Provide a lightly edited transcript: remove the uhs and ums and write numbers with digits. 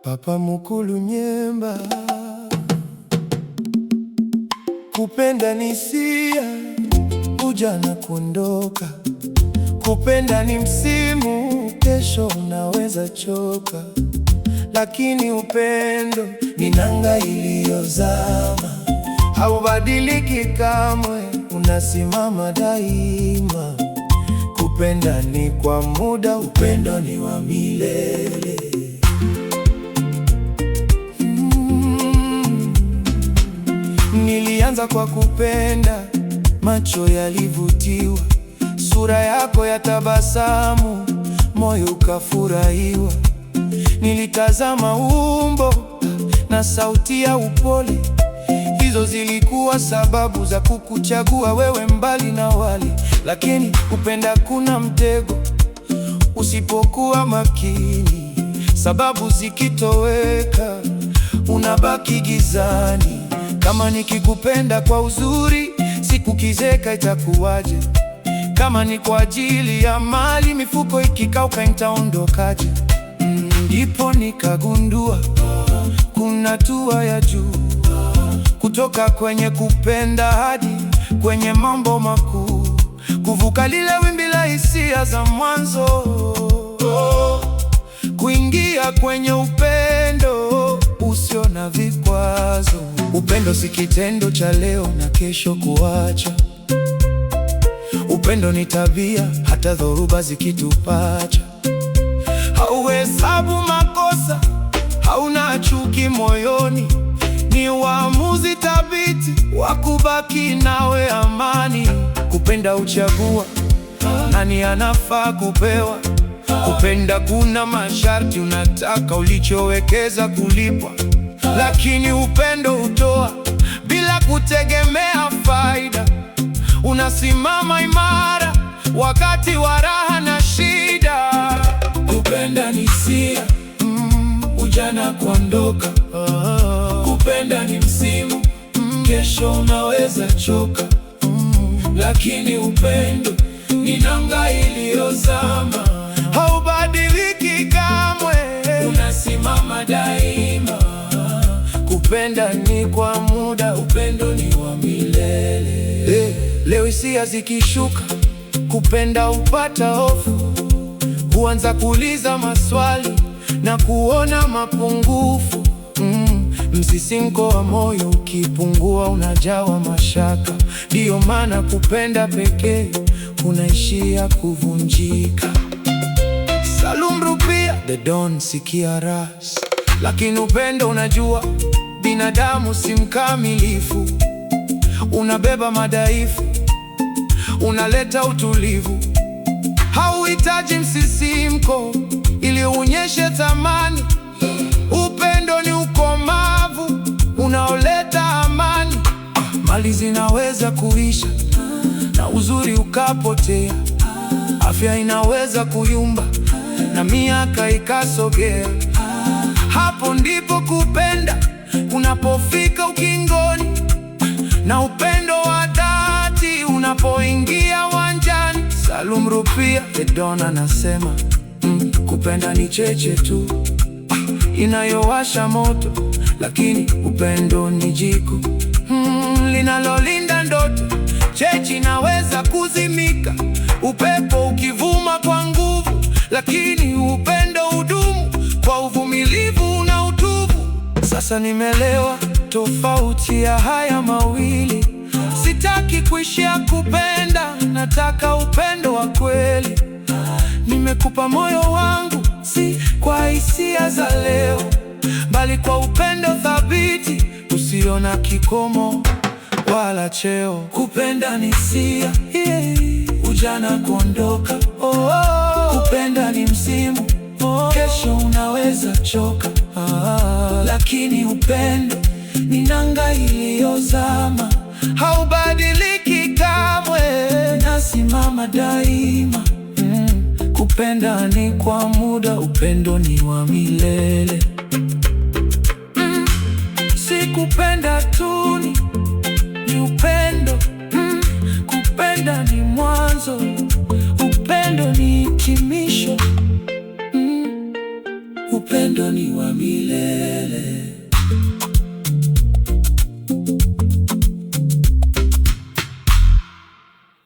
Papa mukulu nyemba, kupenda ni sia, ujana kuondoka. Kupenda ni msimu, kesho unaweza choka. Lakini upendo ni nanga iliyozama, haubadiliki kamwe, unasimama daima. Kupenda ni kwa muda, upendo ni wa milele. Nilianza kwa kupenda, macho yalivutiwa, sura yako ya tabasamu, moyo ukafurahiwa. Nilitazama umbo na sauti ya upole, hizo zilikuwa sababu za kukuchagua wewe mbali na wale. Lakini kupenda kuna mtego, usipokuwa makini, sababu zikitoweka unabaki gizani. Kama nikikupenda kwa uzuri, siku kizeka itakuwaje? Kama ni kwa ajili ya mali, mifuko ikikauka nitaondokaje? Ndipo nikagundua kuna hatua ya juu, kutoka kwenye kupenda hadi kwenye mambo makuu, kuvuka lile wimbi la hisia za mwanzo, kuingia kwenye upendo usio na vikwazo. Upendo si kitendo cha leo na kesho kuacha. Upendo ni tabia, hata dhoruba zikitupacha. Hauhesabu makosa, hauna chuki moyoni, ni uamuzi thabiti wa kubaki nawe amani. Kupenda uchagua nani anafaa kupewa. Kupenda kuna masharti, unataka ulichowekeza kulipwa. Lakini upendo hutoa bila kutegemea faida, unasimama imara wakati wa raha na shida. Kupenda ni sia, ujana kuondoka. Kupenda ni msimu, kesho unaweza choka. Lakini upendo ni nanga iliyozama, haubadiliki kamwe, unasimama daima. Kupenda ni kwa muda, upendo ni wa milele. Leo hisia zikishuka, kupenda hupata hofu, huanza kuuliza maswali na kuona mapungufu. Msisimko wa moyo ukipungua, unajawa mashaka. Ndiyo maana kupenda pekee unaishia kuvunjika. Salum Rupia, The Don, sikia ras. Lakini upendo unajua, binadamu si mkamilifu, unabeba madhaifu, unaleta utulivu. Hauhitaji msisimko ili uonyeshe thamani. Upendo ni ukomavu unaoleta amani. Mali zinaweza kuisha na uzuri ukapotea, afya inaweza kuyumba na miaka ikasogea. Hapo ndipo kupenda unapofika ukingoni, na upendo wa dhati unapoingia uwanjani. Salum Rupia, The Don, anasema kupenda ni cheche tu inayowasha moto, lakini upendo ni jiko linalolinda ndoto. Cheche inaweza kuzimika, upepo ukivuma kwa nguvu, lakini upendo hudumu kwa uvumilivu na utuvu. Sasa nimelewa tofauti ya haya mawili, sitaki kuishia kupenda, nataka upendo wa kweli. Nimekupa moyo wangu, si kwa hisia za leo, bali kwa upendo thabiti usio na kikomo wala cheo. Kupenda ni sia, ujana kuondoka. Kupenda ni msimu, kesho unaweza choka. Lakini upendo ni nanga iliyozama, haubadiliki kamwe, nasimama daima. Kupenda ni kwa muda, upendo ni wa milele. Si kupenda tu, ni upendo. Kupenda ni mwanzo, upendo ni hitimisho. upendo ni wa milele.